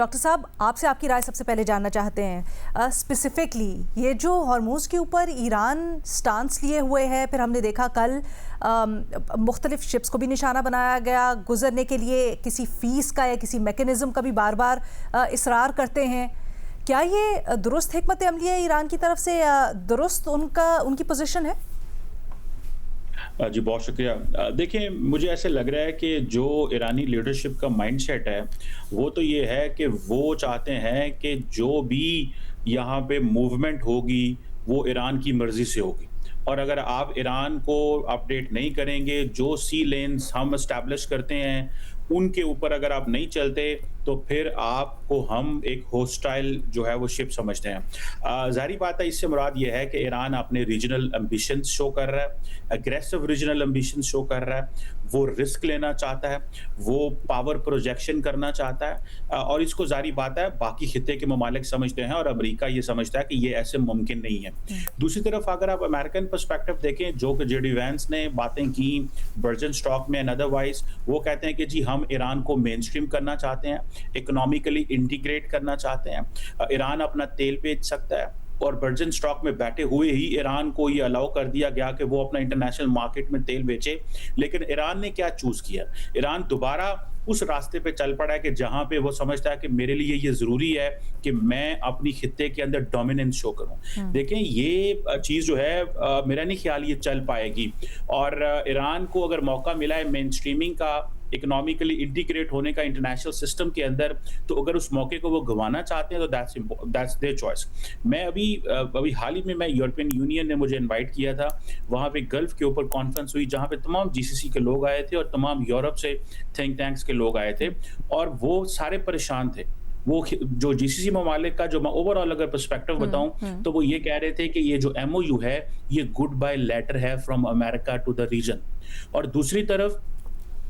Doctor साहब, आपसे आपकी राय सबसे पहले जानना चाहते हैं। स्पेसिफिकली ये जो हॉर्मूज़ के ऊपर ईरान स्टांस लिए हुए है, फिर हमने देखा कल मुख्तलिफ शिप्स को भी निशाना बनाया गया, गुजरने के लिए किसी फ़ीस का या किसी मैकेनिज़्म का भी बार बार इसरार करते हैं। क्या ये दुरुस्त हिकमत अमली है ईरान की तरफ से, या दुरुस्त उनकी पोजीशन है? जी, बहुत शुक्रिया। देखिए, मुझे ऐसे लग रहा है कि जो ईरानी लीडरशिप का माइंडसेट है, वो तो ये है कि वो चाहते हैं कि जो भी यहाँ पे मूवमेंट होगी, वो ईरान की मर्ज़ी से होगी। और अगर आप ईरान को अपडेट नहीं करेंगे, जो सी लेन्स हम एस्टैब्लिश करते हैं, उनके ऊपर अगर आप नहीं चलते, तो फिर आपको हम एक होस्टाइल जो है वो शिप समझते हैं। ज़ाहिर बात है, इससे मुराद ये है कि ईरान अपने रीजनल एम्बिशंस शो कर रहा है, एग्रेसिव रीजनल एम्बिशंस शो कर रहा है, वो रिस्क लेना चाहता है, वो पावर प्रोजेक्शन करना चाहता है, और इसको ज़ाहिर बात है बाकी खित्ते के ममालिक समझते हैं और अमेरिका ये समझता है कि ये ऐसे मुमकिन नहीं है। दूसरी तरफ अगर आप अमेरिकन पर्सपेक्टिव देखें, जो कि जेडी वैंस ने बातें की वर्जिन स्टॉक में एंड अदरवाइज, वो कहते हैं कि जी हम ईरान को मेन स्ट्रीम करना चाहते हैं, इकोनॉमिकली इंटीग्रेट करना चाहते हैं। ईरान अपना तेल बेच सकता है, और वर्जिन स्टॉक में बैठे हुए ही ईरान को ये अलाउ कर दिया गया कि वो अपना इंटरनेशनल मार्केट में तेल बेचे। लेकिन ईरान ने क्या चूज़ किया? ईरान दोबारा उस रास्ते पे चल पड़ा है कि जहाँ पे वो समझता है कि मेरे लिए ये ज़रूरी है कि मैं अपनी खित्ते के अंदर डोमिनेंस शो करूँ। देखें, ये चीज़ जो है मेरा नहीं ख़्याल ये चल पाएगी, और ईरान को अगर मौका मिला है मेन स्ट्रीमिंग का, इकोनॉमिकली इंटीग्रेट होने का इंटरनेशनल सिस्टम के अंदर, तो अगर उस मौके को वो गंवाना चाहते हैं तो दैट्स देयर चॉइस। मैं अभी हाल ही में मैं यूरोपियन यूनियन ने मुझे इनवाइट किया था, वहाँ पे गल्फ के ऊपर कॉन्फ्रेंस हुई जहाँ पे तमाम जीसीसी के लोग आए थे और तमाम यूरोप से थिंक टैंक्स के लोग आए थे, और वो सारे परेशान थे। वो जो जीसीसी ममालिक का जो मैं ओवरऑल अगर पर्सपेक्टिव बताऊं, तो वो ये कह रहे थे कि ये जो एमओयू है, ये गुड बाय लेटर है from America to the region. और दूसरी तरफ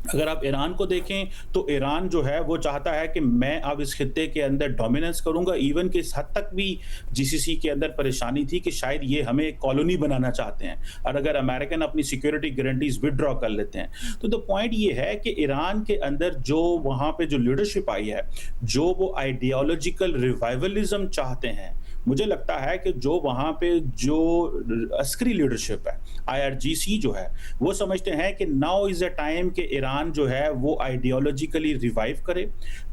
अगर आप ईरान को देखें, तो ईरान जो है वो चाहता है कि मैं अब इस खित्ते के अंदर डोमिनेंस करूंगा। इवन कि इस हद तक भी जीसीसी के अंदर परेशानी थी कि शायद ये हमें एक कॉलोनी बनाना चाहते हैं, और अगर अमेरिकन अपनी सिक्योरिटी गारंटीज विदड्रॉ कर लेते हैं, तो द पॉइंट ये है कि ईरान के अंदर जो वहां पे जो लीडरशिप आई है, जो वो आइडियोलॉजिकल रिवाइवलिज्म चाहते हैं, मुझे लगता है कि जो वहाँ पे जो अस्करी लीडरशिप है, आईआरजीसी जो है, वो समझते हैं कि नाउ इज़ अ टाइम कि ईरान जो है वो आइडियोलॉजिकली रिवाइव करे,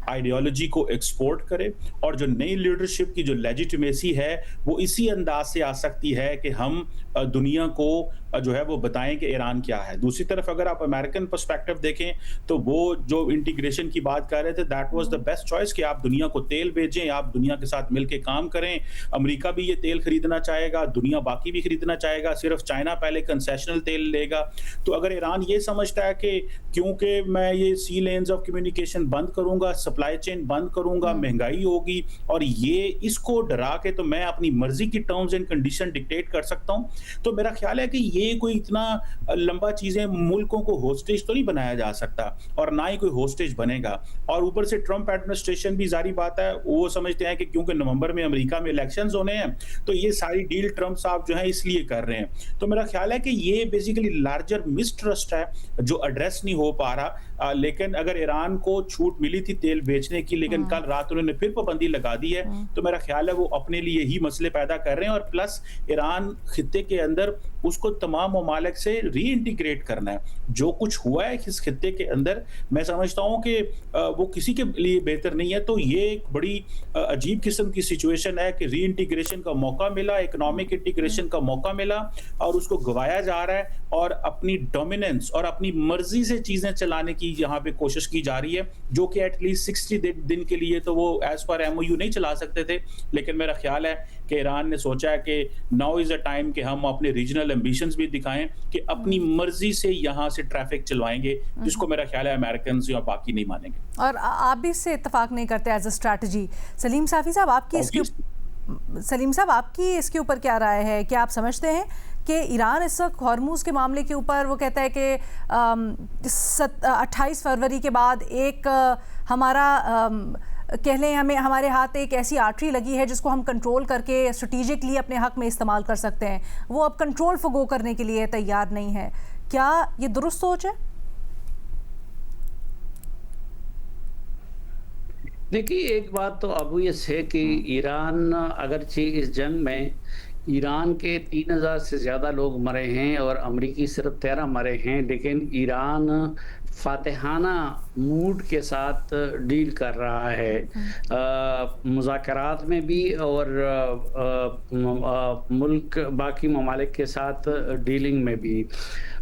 आइडियोलॉजी को एक्सपोर्ट करे, और जो नई लीडरशिप की जो लेजिटिमेसी है, वो इसी अंदाज से आ सकती है कि हम दुनिया को जो है वो बताएं कि ईरान क्या है। दूसरी तरफ अगर आप अमेरिकन पर्सपेक्टिव देखें, तो वो जो इंटीग्रेशन की बात कर रहे थे, that was the best choice कि आप दुनिया को तेल भेजें, आप दुनिया के साथ मिलकर काम करें। अमेरिका भी ये तेल खरीदना चाहेगा, दुनिया बाकी भी खरीदना चाहेगा, सिर्फ चाइना पहले कंसेशनल तेल लेगा। तो अगर ईरान ये समझता है कि क्योंकि मैं ये सी लेन्स ऑफ कम्युनिकेशन बंद करूंगा, सप्लाई चेन बंद करूंगा, महंगाई होगी, और ये इसको डरा के तो मैं अपनी मर्जी की टर्म्स एंड कंडीशन डिक्टेट कर सकता हूं, तो मेरा ख्याल है कि ये कोई इतना लंबा चीजें, मुल्कों को होस्टेज तो नहीं बनाया जा सकता, और ना ही कोई होस्टेज बनेगा। और ऊपर से ट्रंप एडमिनिस्ट्रेशन भी, जारी बात है, वो समझते हैं कि क्योंकि नवंबर में अमेरिका में इलेक्शंस होने हैं, तो ये सारी डील ट्रंप साहब जो है इसलिए कर रहे हैं। तो मेरा ख्याल है कि ये बेसिकली लार्जर मिसट्रस्ट है जो एड्रेस नहीं हो पा रहा। लेकिन अगर ईरान को छूट मिली थी तेल बेचने की, लेकिन कल रात उन्होंने फिर पाबंदी लगा दी है, तो मेरा ख्याल है वो अपने लिए ही मसले पैदा कर रहे हैं, और प्लस ईरान खित्ते के अंदर उसको तमाम ममालिक से रीइंटीग्रेट करना है। जो कुछ हुआ है इस खित्ते के अंदर, मैं समझता हूँ कि वो किसी के लिए बेहतर नहीं है। तो ये एक बड़ी अजीब किस्म की सिचुएशन है कि रीइंटीग्रेशन का मौका मिला, इकोनॉमिक इंटीग्रेशन का मौका मिला, और उसको गवाया जा रहा है, और अपनी डोमिनेंस और अपनी मर्जी से चीजें चलाने की यहाँ पे कोशिश की जा रही है, जो कि एटलीस्ट 60 दिन के लिए तो वो एज पर एमओयू नहीं चला सकते थे। लेकिन मेरा ख्याल है कि ईरान ने सोचा है कि नाउ इज अ टाइम कि हम अपने रीजनल एम्बिशंस भी दिखाएं कि अपनी मर्जी से यहाँ से ट्रैफिक चलवाएंगे, जिसको मेरा ख्याल है अमेरिकन या बाकी नहीं मानेंगे। और आप भी इससे इत्तेफाक नहीं करते एज अ स्ट्रैटेजी। सलीम साफी साहब, आपकी इसके ऊपर क्या राय है? क्या आप समझते हैं कि ईरान इस वक्त हॉर्मूज़ के मामले के ऊपर वो कहता है कि 28 फरवरी के बाद एक हमारा कह लें, हमारे हाथ एक ऐसी आर्टरी लगी है जिसको हम कंट्रोल करके स्ट्रेटेजिकली अपने हक में इस्तेमाल कर सकते हैं, वो अब कंट्रोल फॉरगो करने के लिए तैयार नहीं है। क्या ये दुरुस्त सोच है? देखिए, एक बात तो ऑब्वियस है कि ईरान अगरचे इस जंग में ईरान के 3000 से ज़्यादा लोग मरे हैं और अमरीकी सिर्फ 13 मरे हैं, लेकिन ईरान फ़ातिहाना मूड के साथ डील कर रहा है। मुज़ाकरात में भी और मुल्क बाकी ममालिक के साथ डीलिंग में भी।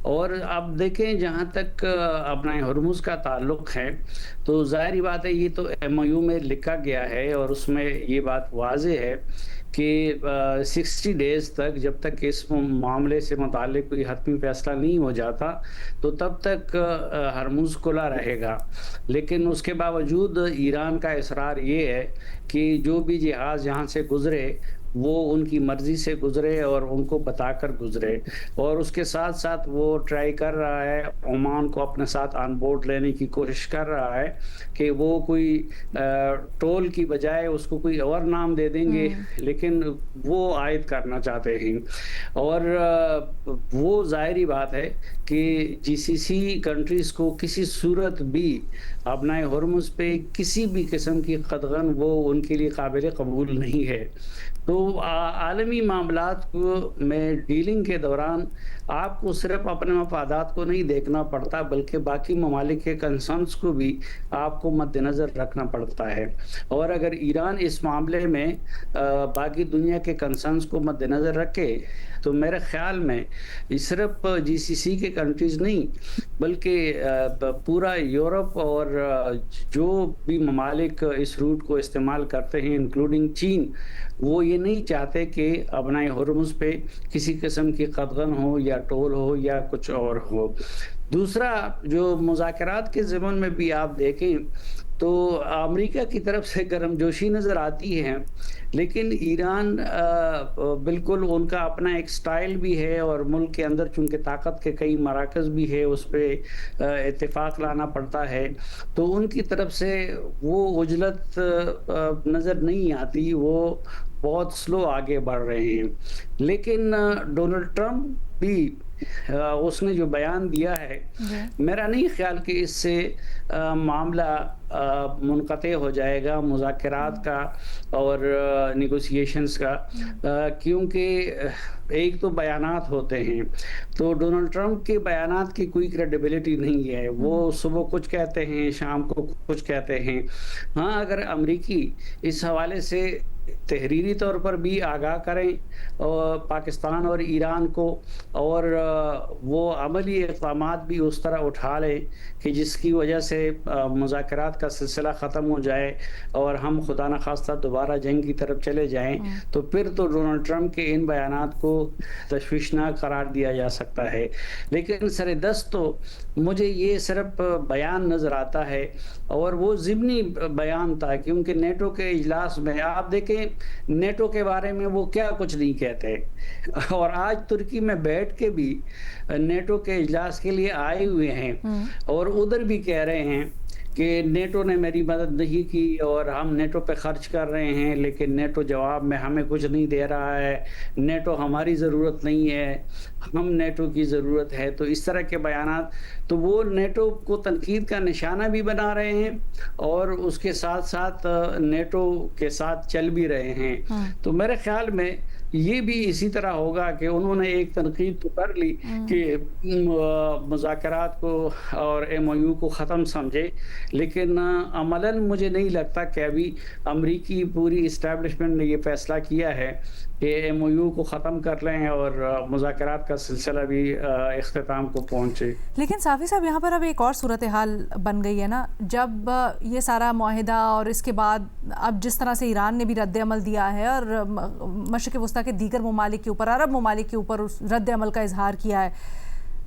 और अब देखें, जहाँ तक अपना हुर्मुज़ का ताल्लुक है, तो ज़ाहिर-सी बात है, ये तो एमओयू में लिखा गया है और उसमें ये बात वाज़ेह है कि 60 डेज़ तक, जब तक इस मामले से मुताल्लिक़ कोई हतमी फ़ैसला नहीं हो जाता, तो तब तक हर्मुज़ खुला रहेगा। लेकिन उसके बावजूद ईरान का इसरार ये है कि जो भी जहाज़ यहाँ से गुज़रे, वो उनकी मर्ज़ी से गुज़रे और उनको बताकर गुज़रे। और उसके साथ-साथ वो ट्राई कर रहा है, ओमान को अपने साथ ऑन बोर्ड लेने की कोशिश कर रहा है कि वो कोई टोल की बजाय उसको कोई और नाम दे देंगे, लेकिन वो आयद करना चाहते हैं। और वो ज़ाहिर-सी बात है कि जीसीसी कंट्रीज़ को किसी सूरत भी अपना हुर्मुज़ पे किसी भी किस्म की कदगन वो उनके लिए काबिल कबूल नहीं है। तो आलमी मामलात को में डीलिंग के दौरान आपको सिर्फ़ अपने मफ़ादात को नहीं देखना पड़ता, बल्कि बाकी ममालिक के कंसर्न्स को भी आपको मद्देनज़र रखना पड़ता है। और अगर ईरान इस मामले में बाकी दुनिया के कंसर्न्स को मद्देनज़र रखे, तो मेरे ख़्याल में ये सिर्फ़ जीसीसी के कंट्रीज़ नहीं, बल्कि पूरा यूरोप और जो भी ममालिक इस रूट को इस्तेमाल करते हैं, इंक्लूडिंग चीन, वो ये नहीं चाहते कि अपना हुर्मुज़ पे किसी किस्म की कदगन हो या टोल हो या कुछ और हो। दूसरा, जो मुज़ाकरात के ज़िमन में भी आप देखें, तो अमेरिका की तरफ से गर्मजोशी नज़र आती है, लेकिन ईरान बिल्कुल उनका अपना एक स्टाइल भी है और मुल्क के अंदर चूँकि ताकत के कई मराकज़ भी है, उस पे इत्तेफ़ाक लाना पड़ता है, तो उनकी तरफ से वो उजलत नज़र नहीं आती, वो बहुत स्लो आगे बढ़ रहे हैं। लेकिन डोनाल्ड ट्रंप भी उसने जो बयान दिया है, मेरा नहीं ख़्याल कि इससे मामला मुनक़ते हो जाएगा मुज़ाकरात का और नेगोशिएशंस का, क्योंकि एक तो बयानात होते हैं, तो डोनाल्ड ट्रंप के बयानात की कोई क्रेडिबिलिटी नहीं है। वो सुबह कुछ कहते हैं, शाम को कुछ कहते हैं। हाँ, अगर अमरीकी इस हवाले से तहरीरी तौर पर भी आगाह करें और पाकिस्तान और ईरान को, और वो अमली इक़दामात भी उस तरह उठा लें कि जिसकी वजह से मुज़ाकरात का सिलसिला ख़त्म हो जाए और हम खुदा न ख़ास्ता दोबारा जंग की तरफ चले जाएँ, तो फिर तो डोनाल्ड ट्रंप के इन बयानात को तशवीशनाक करार दिया जा सकता है। लेकिन सरेदस्त तो मुझे ये सिर्फ़ बयान नज़र आता है, और वो ज़िमनी बयान था, क्योंकि नेटो के इजलास में आप देखें, नेटो के बारे में वो क्या कुछ नहीं कहते। और आज तुर्की में बैठ के भी नेटो के इजलास के लिए आए हुए हैं और उधर भी कह रहे हैं कि नेटो ने मेरी मदद नहीं की और हम नेटो पे खर्च कर रहे हैं, लेकिन नेटो जवाब में हमें कुछ नहीं दे रहा है, नेटो हमारी ज़रूरत नहीं है, हम नेटो की ज़रूरत है। तो इस तरह के बयानात, तो वो नेटो को तनकीद का निशाना भी बना रहे हैं और उसके साथ-साथ नेटो के साथ चल भी रहे हैं। तो मेरे ख़्याल में ये भी इसी तरह होगा कि उन्होंने एक तनकीद तो कर ली कि मुज़ाकरात को और एमओयू को ख़त्म समझे, लेकिन अमलन मुझे नहीं लगता कि अभी अमरीकी पूरी इस्टेब्लिशमेंट ने ये फ़ैसला किया है कि एमओयू को ख़त्म कर लें और मुज़ाकरात का सिलसिला भी इख्तिताम को पहुँचे। लेकिन साफ़ी साहब, यहाँ पर अब एक और सूरत हाल बन गई है ना, जब ये सारा मुआहिदा और इसके बाद अब जिस तरह से ईरान ने भी रद्द अमल दिया है और मशरिक़ वस्ता के दीगर ममालिक के ऊपर, अरब ममालिक के ऊपर उस रद्द अमल का इजहार किया है,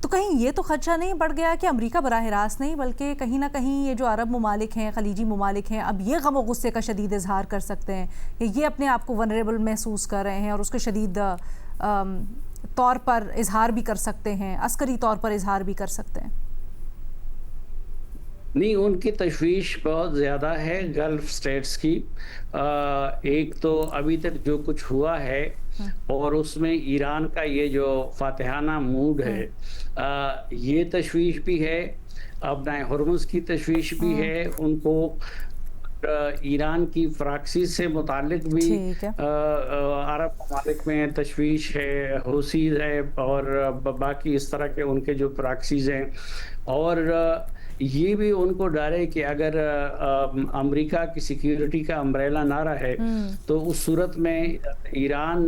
तो कहीं ये तो खदशा नहीं बढ़ गया कि अमेरिका बराह रास्त नहीं, बल्कि कहीं ना कहीं ये जो अरब ममालिक हैं, खलीजी ममालिक हैं, अब ये गम और गुस्से का शदीद इजहार कर सकते हैं, ये अपने आप को वनरेबल महसूस कर रहे हैं और उसके शदीद तौर पर इजहार भी कर सकते हैं, अस्करी तौर पर इजहार भी कर सकते हैं? नहीं, उनकी तशवीश बहुत ज़्यादा है गल्फ़ स्टेट्स की। एक तो अभी तक जो कुछ हुआ है और उसमें ईरान का ये जो फ़ातिहाना मूड है, ये तशवीश भी है, अपना हुर्मुज़ की तशवीश भी है। उनको ईरान की प्रॉक्सी से मुतालिक भी ठीक है। अरब ममालिक में तशवीश है, हूसीज़ है और बाकी इस तरह के उनके जो प्रॉक्सीज़ हैं और ये भी उनको डर है कि अगर अमेरिका की सिक्योरिटी का अम्ब्रेला ना रहे तो उस सूरत में ईरान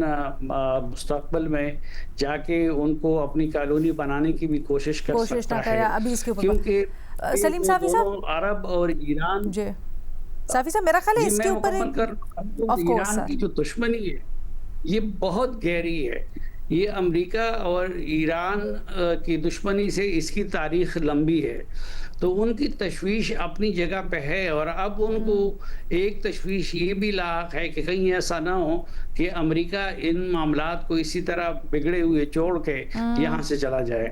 मुस्तकबिल में जाके उनको अपनी कॉलोनी बनाने की भी कोशिश कर कोशिश सकता ना करे है, अभी इसके ऊपर क्योंकि सलीम साफ़ी साहब, अरब और ईरान जी साफ़ी साहब, मेरा ख्याल है ये इसके मैं ऊपर मुकम्मल कर ऑफ कोर्स ईरान की सर, जो दुश्मनी है ये बहुत गहरी है। ये अमेरिका और ईरान की दुश्मनी से इसकी तारीख लंबी है। तो उनकी तशवीश अपनी जगह पे है और अब उनको एक तशवीश ये भी लाक है कि कहीं ऐसा ना हो कि अमेरिका इन मामलात को इसी तरह बिगड़े हुए छोड़ के यहाँ से चला जाए।